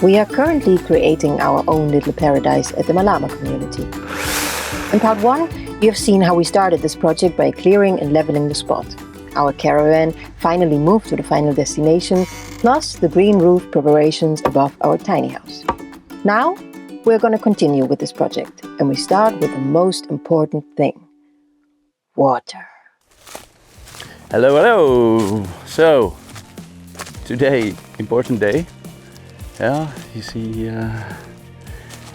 We are currently creating our own little paradise at the Malama community. In part 1, you have seen how we started this project by clearing and leveling the spot. Our caravan finally moved to the final destination, plus the green roof preparations above our tiny house. Now, we're going to continue with this project, and we start with the most important thing: water. Hello, hello! So, today, important day. Yeah, you see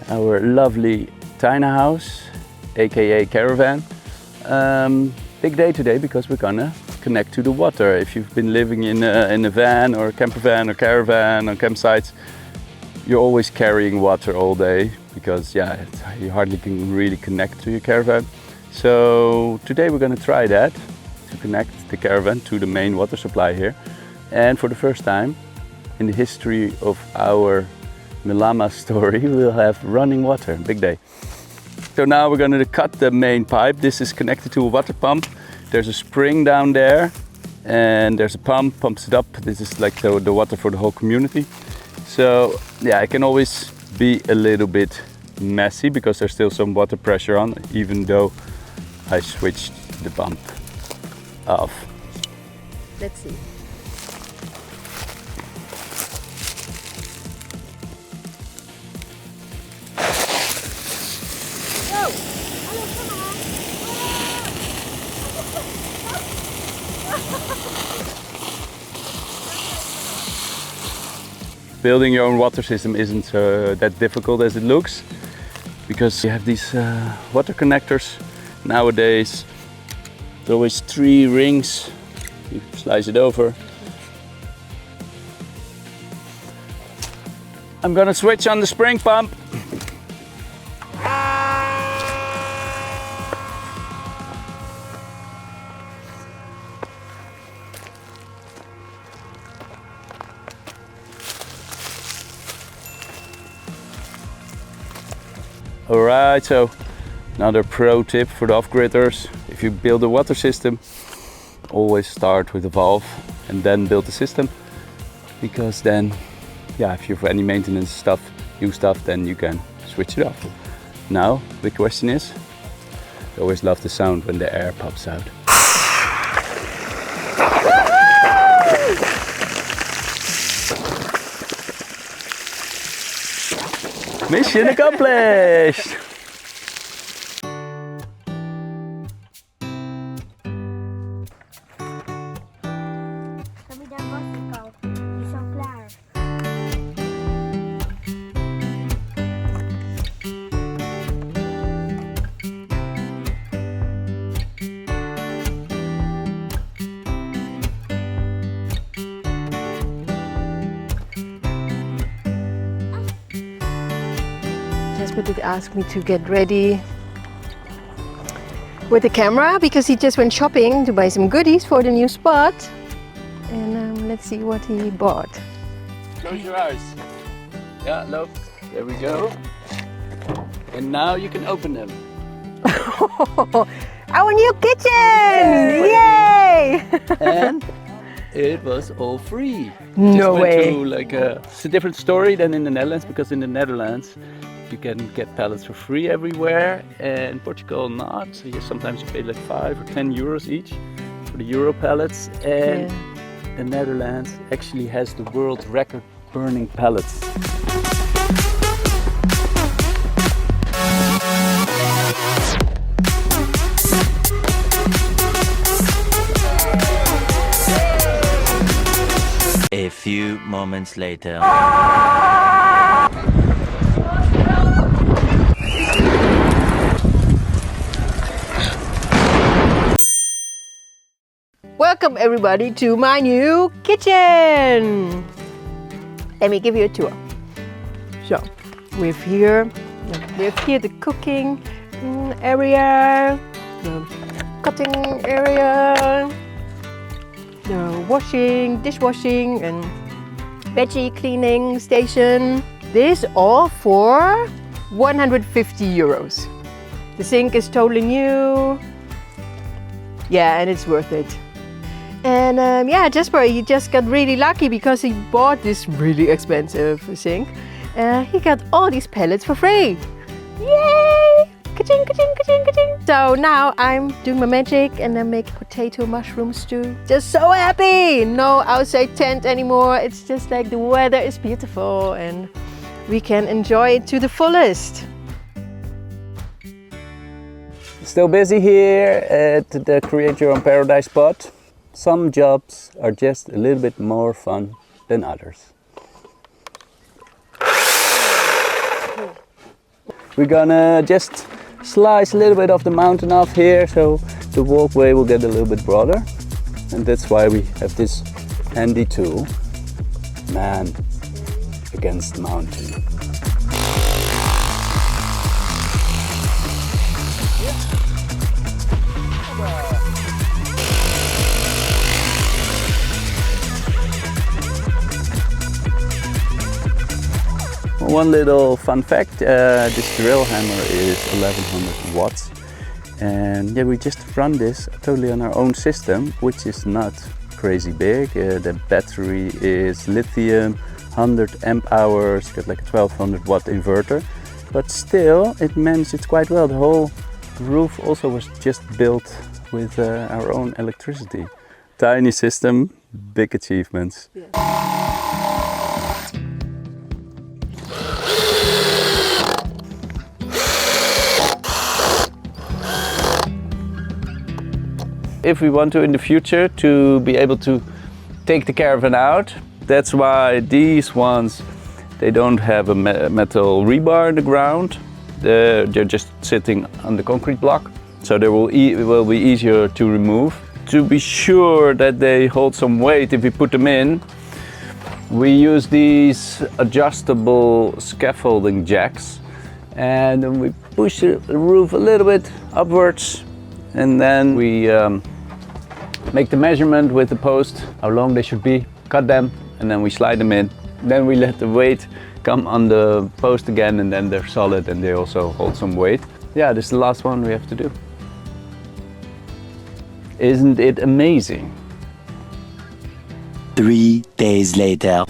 our lovely tiny house, aka caravan. Big day today because we're gonna connect to the water. If you've been living in a van or a camper van or caravan or campsites, you're always carrying water all day because you hardly can really connect to your caravan. So today we're gonna try that, to connect the caravan to the main water supply here. And for the first time in the history of our Malama story, we'll have running water. Big day. So now we're going to cut the main pipe. This is connected to a water pump. There's a spring down there and there's a pump, pumps it up. This is like the water for the whole community. So yeah, it can always be a little bit messy because there's still some water pressure on, even though I switched the pump off. Let's see. Building your own water system isn't that difficult as it looks, because you have these water connectors nowadays. There's always 3 rings. You slice it over. I'm gonna switch on the spring pump. Alright, so another pro tip for the off-gridders: if you build a water system, always start with a valve and then build the system, because then, if you have any maintenance stuff, new stuff, then you can switch it off. Now, the question is, I always love the sound when the air pops out. Mission accomplished! Jasper did ask me to get ready with the camera because he just went shopping to buy some goodies for the new spot. And let's see what he bought. Close your eyes. Yeah, look, there we go. And now you can open them. Our new kitchen! Yay! And it was all free. No way. It's a different story than in the Netherlands, because in the Netherlands you can get pallets for free everywhere, and in Portugal not. So sometimes you pay like 5 or 10 euros each for the Euro pallets. And the Netherlands actually has the world record burning pallets. A few moments later. Welcome everybody to my new kitchen! Let me give you a tour. So, we have here the cooking area, the cutting area, the washing, dishwashing and veggie cleaning station. This all for 150 euros. The sink is totally new. Yeah, and it's worth it. And Jasper, he just got really lucky because he bought this really expensive sink. he got all these pellets for free. Yay! Ka-ching, ka-ching, ka-ching, ka-ching. So now I'm doing my magic and then make potato mushroom stew. Just so happy! No outside tent anymore. It's just like the weather is beautiful and we can enjoy it to the fullest. Still busy here at the Create Your Own Paradise spot. Some jobs are just a little bit more fun than others. We're gonna just slice a little bit of the mountain off here so the walkway will get a little bit broader. And that's why we have this handy tool. Man against mountain. One little fun fact, this drill hammer is 1100 watts and yeah, we just run this totally on our own system, which is not crazy big. The battery is lithium, 100 amp hours, got like a 1200 watt inverter, but still it manages quite well. The whole roof also was just built with our own electricity. Tiny system, big achievements. Yeah. If we want to in the future to be able to take the caravan out, that's why these ones, they don't have a metal rebar in the ground. They're just sitting on the concrete block, so they will be easier to remove. To be sure that they hold some weight if we put them in, we use these adjustable scaffolding jacks, and then we push the roof a little bit upwards, and then we make the measurement with the post, how long they should be, cut them, and then we slide them in. Then we let the weight come on the post again, and then they're solid and they also hold some weight. Yeah, this is the last one we have to do. Isn't it amazing? 3 days later.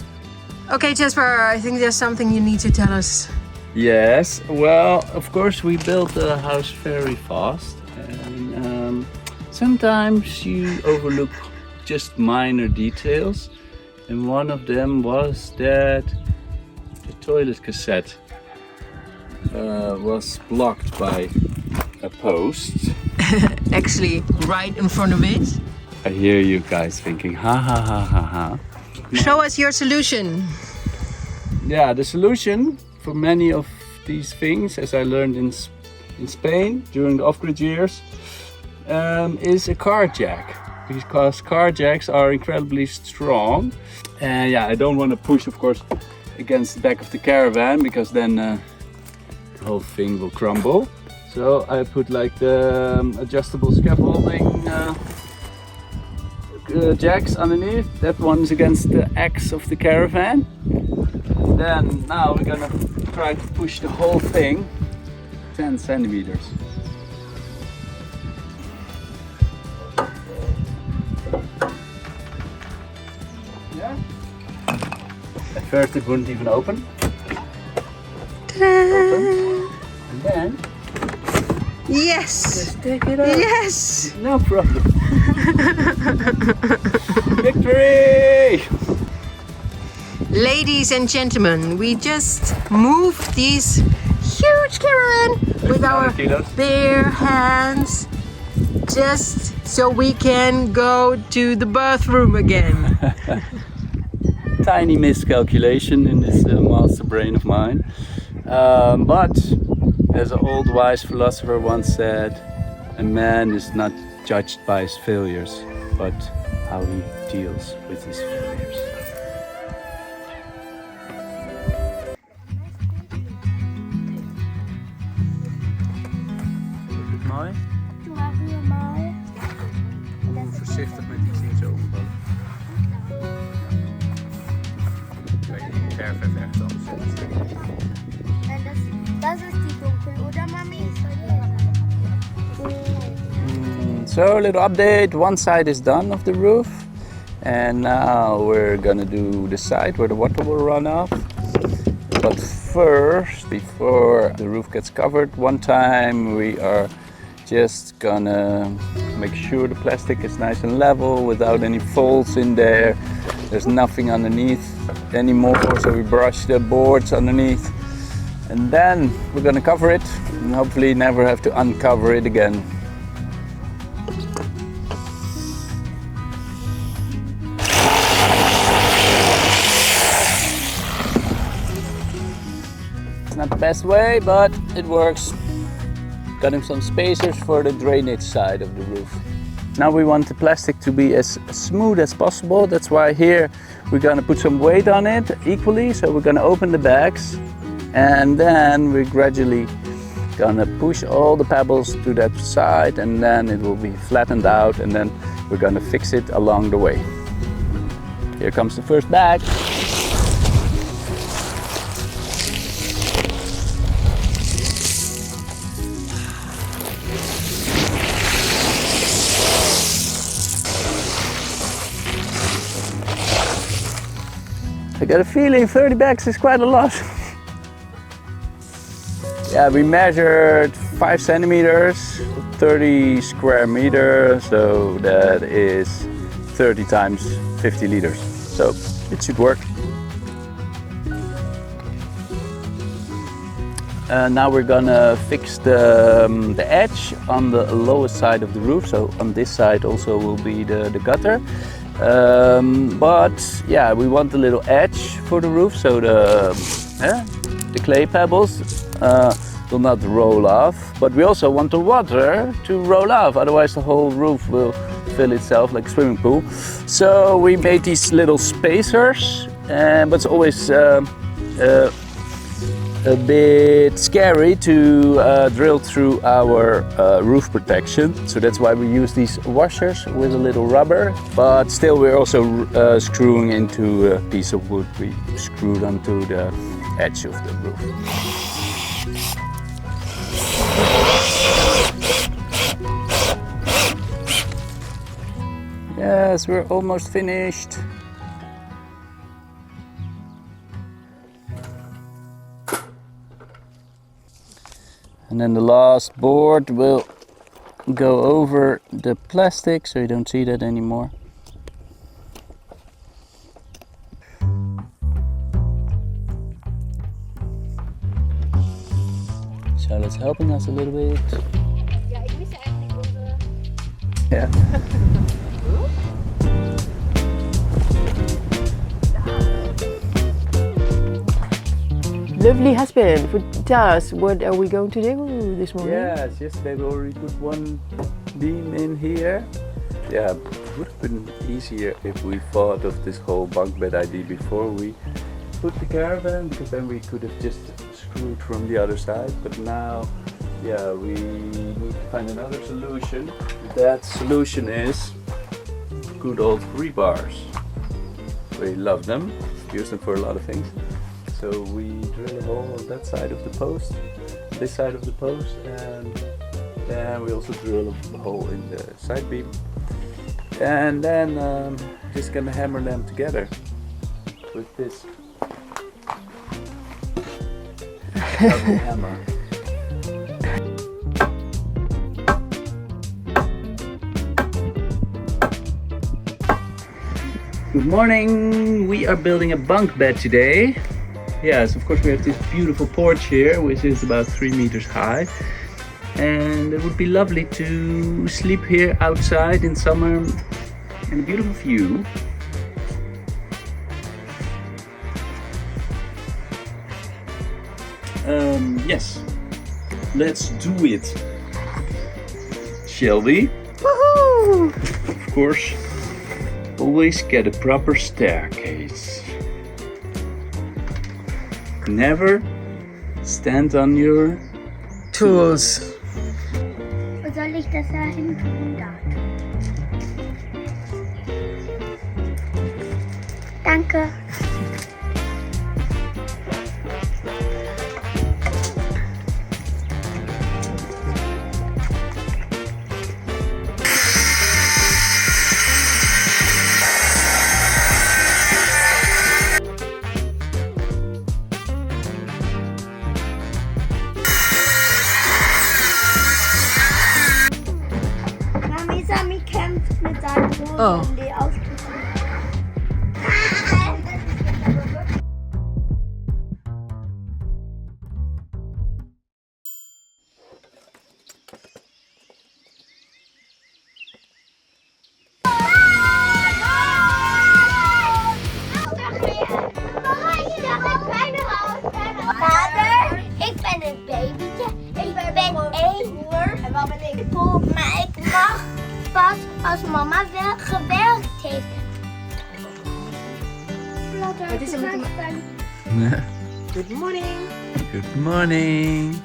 Okay, Jasper, I think there's something you need to tell us. Yes, well, of course we built the house very fast, and sometimes you overlook just minor details, and one of them was that the toilet cassette was blocked by a post. Actually, right in front of it. I hear you guys thinking, ha ha ha ha ha. Show us your solution. Yeah, the solution for many of these things, as I learned in Spain during the off-grid years, is a car jack, because car jacks are incredibly strong. And yeah, I don't want to push, of course, against the back of the caravan, because then the whole thing will crumble. So I put like the adjustable scaffolding jacks underneath. That one's against the axe of the caravan. Then now we're gonna try to push the whole thing 10 centimeters. Yeah. At first it wouldn't even open. Open. And then Yes! just take it out. Yes! No problem. Victory! Ladies and gentlemen, we just moved these huge caravan with our bare hands, just so we can go to the bathroom again. Tiny miscalculation in this master brain of mine. But as an old wise philosopher once said, a man is not judged by his failures, but how he deals with his failures. Mooi. Voorzichtig met die dingen zo omvallen. Kijk, die verf heeft echt alles. Das ist die dunkel, oder Mami? So a little update, one side is done of the roof, and now we're gonna do the side where the water will run off. But first, before the roof gets covered, one time we are just gonna make sure the plastic is nice and level without any folds in there. There's nothing underneath anymore, so we brush the boards underneath. And then we're gonna cover it and hopefully never have to uncover it again. Not the best way, but it works. Cutting some spacers for the drainage side of the roof. Now we want the plastic to be as smooth as possible. That's why here we're gonna put some weight on it equally. So we're gonna open the bags and then we're gradually gonna push all the pebbles to that side, and then it will be flattened out, and then we're gonna fix it along the way. Here comes the first bag. I got a feeling 30 bags is quite a lot. Yeah, we measured 5 centimeters, 30 square meters, so that is 30 times 50 liters. So it should work. Now we're gonna fix the edge on the lowest side of the roof. So on this side also will be the gutter. But yeah, we want a little edge for the roof, so the clay pebbles will not roll off. But we also want the water to roll off, otherwise the whole roof will fill itself like a swimming pool. So we made these little spacers, but it's always a bit scary to drill through our roof protection. So that's why we use these washers with a little rubber. But still we're also screwing into a piece of wood we screwed onto the edge of the roof. Yes, we're almost finished. And then the last board will go over the plastic, so you don't see that anymore. Charlotte's helping us a little bit. Ja, ik mis eigenlijk onze... Yeah. Lovely husband, tell us, what are we going to do this morning? Yes, yesterday we already put one beam in here. Yeah, it would have been easier if we thought of this whole bunk bed idea before we put the caravan, because then we could have just screwed from the other side. But now, yeah, we need to find another solution. That solution is good old rebars. We love them, use them for a lot of things. So we drill a hole on that side of the post, this side of the post, and then we also drill a hole in the side beam. And then just gonna hammer them together with this double hammer. Good morning! We are building a bunk bed today. Yes, of course we have this beautiful porch here, which is about 3 meters high. And it would be lovely to sleep here outside in summer in a beautiful view. Yes, let's do it. Shall we? Woohoo! Of course, always get a proper staircase. Never stand on your tools. Wo soll ich das da hin tun? Da. Danke. Oh. um die ausdrücken. Vader, ik ben een babytje. Ik ben 1 uur. En wat ben ik? Maar ik mag pas als mama wel gewerkt heeft. Wat is er met Good morning. Good morning.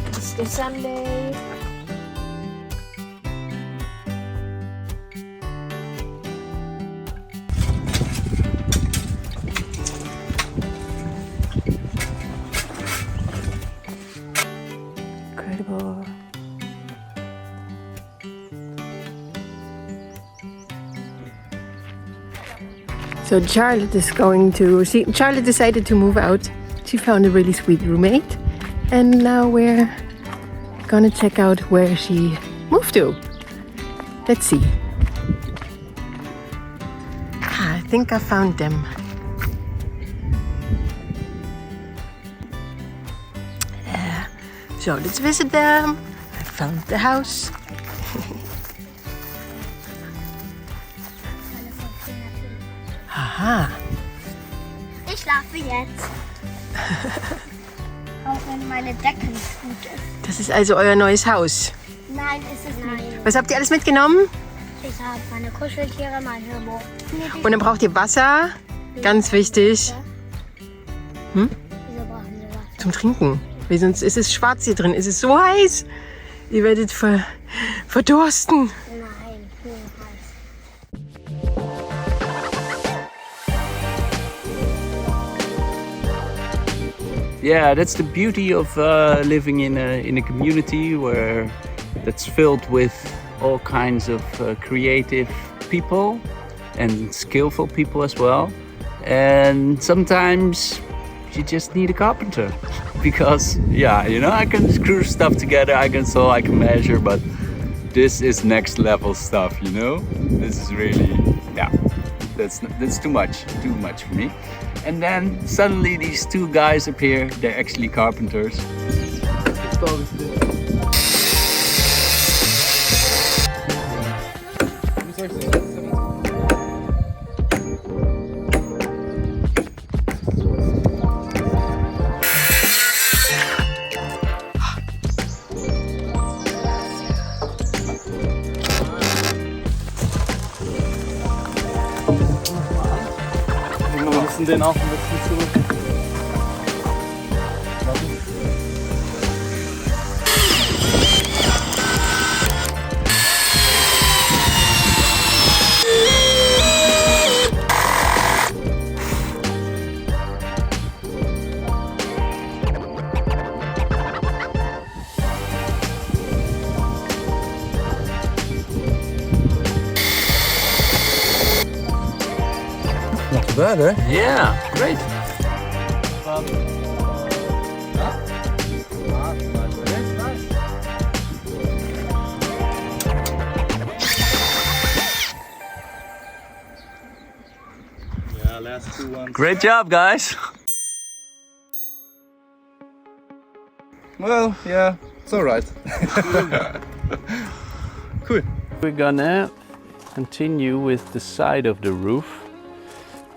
It's the Sunday. Incredible. So Charlotte is going to Charlotte decided to move out. She found a really sweet roommate, and now we're gonna check out where she moved to. Let's see. I think I found them. So let's visit them. I found the house. Aha. Ich schlafe jetzt. Auch wenn meine Decke nicht gut ist. Das ist also euer neues Haus. Nein, ist es nicht. Was habt ihr alles mitgenommen? Ich habe meine Kuscheltiere, mein Hörbuch. Und dann braucht ihr Wasser. Ganz wichtig. Wieso brauchen wir was? Zum Trinken. Weil sonst ist es schwarz hier drin. Es ist so heiß. Ihr werdet verdursten. Nein, nur heiß. Yeah, that's the beauty of living in a community where that's filled with all kinds of creative people and skillful people as well. And sometimes you just need a carpenter because, yeah, you know, I can screw stuff together, I can saw, I can measure, but this is next level stuff, you know? This is really, yeah, that's too much for me. And then suddenly these two guys appear, they're actually carpenters. Wir müssen den auch ein bisschen zurück. Not too bad, eh? Yeah, great. Yeah, last 2 ones. Great job, guys. Well, yeah, it's alright. Cool. We're gonna continue with the side of the roof.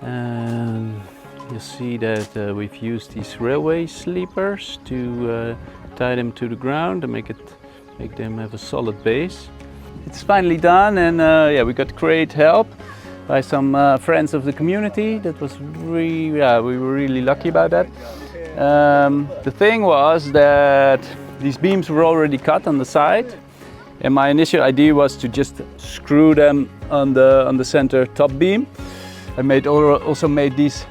And you'll see that we've used these railway sleepers to tie them to the ground and make them have a solid base. It's finally done, and yeah, we got great help by some friends of the community. That was we were really lucky about that. The thing was that these beams were already cut on the side, and my initial idea was to just screw them on the center top beam. I also made these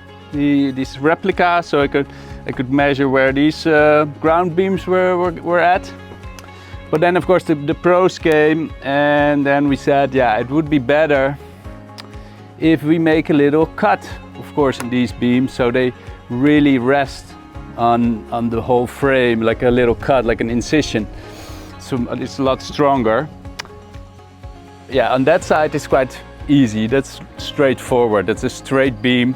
replicas, so I could measure where these ground beams were at. But then, of course, the pros came, and then we said, yeah, it would be better if we make a little cut, of course, in these beams, so they really rest on the whole frame, like a little cut, like an incision. So it's a lot stronger. yeah, on that side it's quite easy. That's straightforward. That's a straight beam,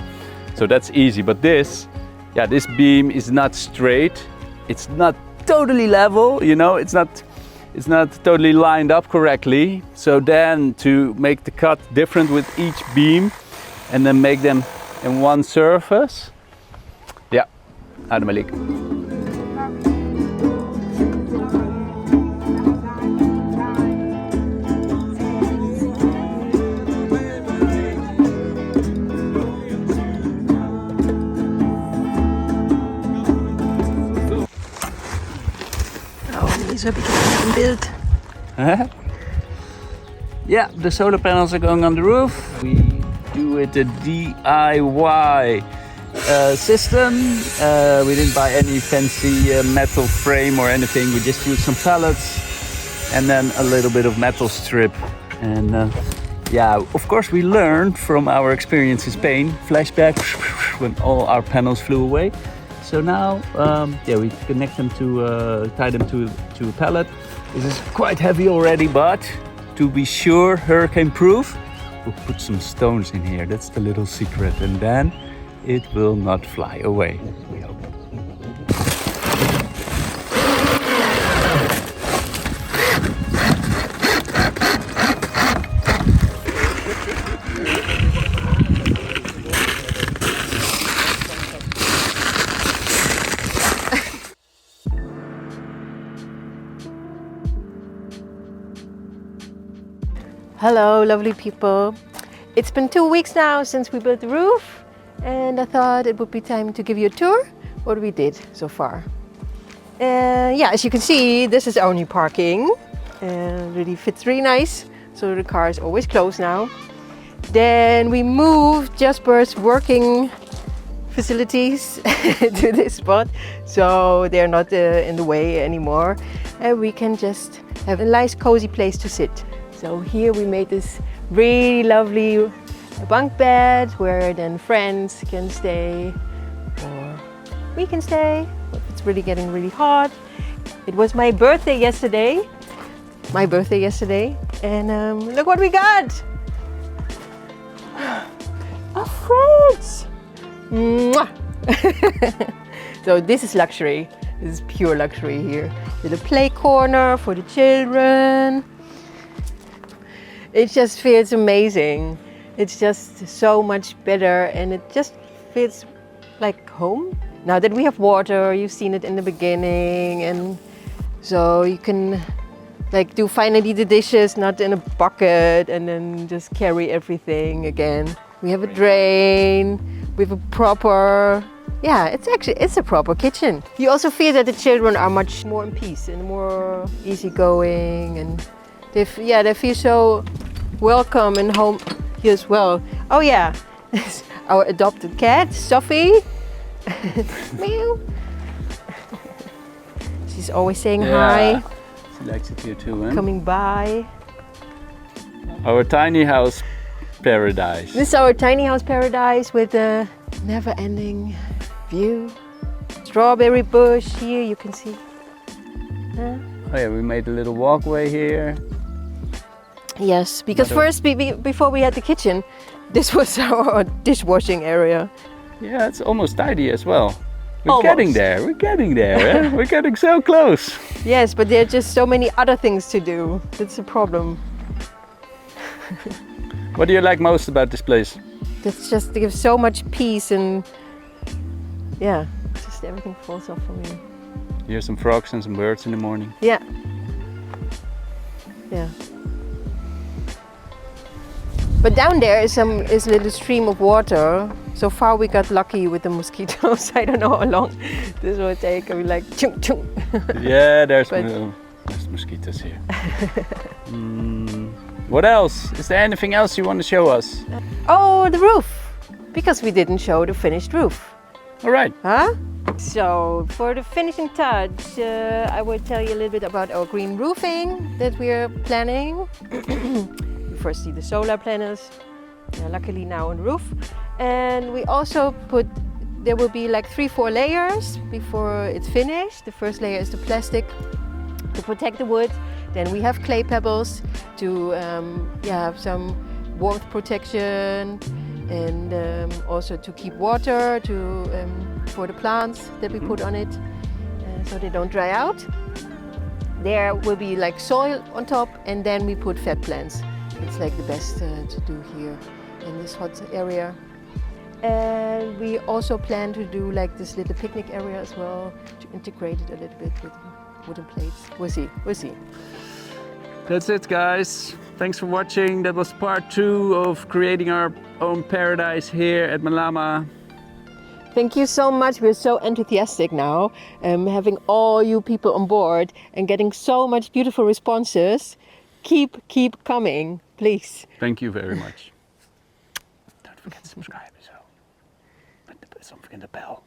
so that's easy. But this, yeah, this beam is not straight. It's not totally level, you know. It's not totally lined up correctly. So then to make the cut different with each beam and then make them in one surface, yeah, Adem Malik. So beginning build. Yeah, the solar panels are going on the roof. We do it a DIY system. We didn't buy any fancy metal frame or anything. We just used some pallets and then a little bit of metal strip. And yeah, of course we learned from our experience in Spain, flashback, when all our panels flew away. So now, yeah, we connect them to, tie them to a pallet. This is quite heavy already, but to be sure, hurricane-proof, we'll put some stones in here. That's the little secret, and then it will not fly away, we hope. Hello, lovely people. It's been 2 weeks now since we built the roof, and I thought it would be time to give you a tour what we did so far. Yeah, as you can see, this is our new parking, and really fits really nice. So the car is always closed now. Then we moved Jasper's working facilities to this spot, so they're not in the way anymore, and we can just have a nice cozy place to sit. So here we made this really lovely bunk bed where then friends can stay or we can stay if it's really getting really hot. It was my birthday yesterday. And look what we got! A fridge! Mwah! So this is luxury. This is pure luxury here. Little play corner for the children. It just feels amazing. It's just so much better, and it just feels like home. Now that we have water, you've seen it in the beginning, and so you can like do finally the dishes not in a bucket and then just carry everything again. We have a drain, we have a proper, yeah, it's a proper kitchen. You also feel that the children are much more in peace and more easygoing, and they feel so welcome and home here as well. Oh yeah, our adopted cat, Sophie. Meow. She's always saying hi. She likes it here too, huh? Coming by. Our tiny house paradise. This is our tiny house paradise with a never-ending view. Strawberry bush here, you can see. Oh yeah, we made a little walkway here. Yes, because first, before we had the kitchen, this was our dishwashing area. Yeah, it's almost tidy as well. We're Almost. getting there, eh? We're getting so close. Yes, but there are just so many other things to do. That's the problem. What do you like most about this place? That's just gives so much peace, and yeah, just everything falls off for me. You hear some frogs and some birds in the morning. Yeah. Yeah. But down there is a little stream of water. So far we got lucky with the mosquitoes. I don't know how long this will take. I'll be like chung chung. Yeah, there's mosquitoes here. What else? Is there anything else you want to show us? Oh, the roof. Because we didn't show the finished roof. All right. Huh? So for the finishing touch, I will tell you a little bit about our green roofing that we are planning. You first see the solar panels, luckily now on the roof. And we also there will be like 3-4 layers before it's finished. The first layer is the plastic to protect the wood. Then we have clay pebbles to have some warmth protection, and also to keep water for the plants that we put on it, so they don't dry out. There will be like soil on top, and then we put fat plants. It's like the best to do here in this hot area. And we also plan to do like this little picnic area as well, to integrate it a little bit with wooden plates. We'll see. That's it, guys. Thanks for watching. That was part 2 of creating our own paradise here at Malama. Thank you so much. We're so enthusiastic now, having all you people on board and getting so much beautiful responses. Keep coming, please. Thank you very much. Don't forget to subscribe. So, don't forget the bell.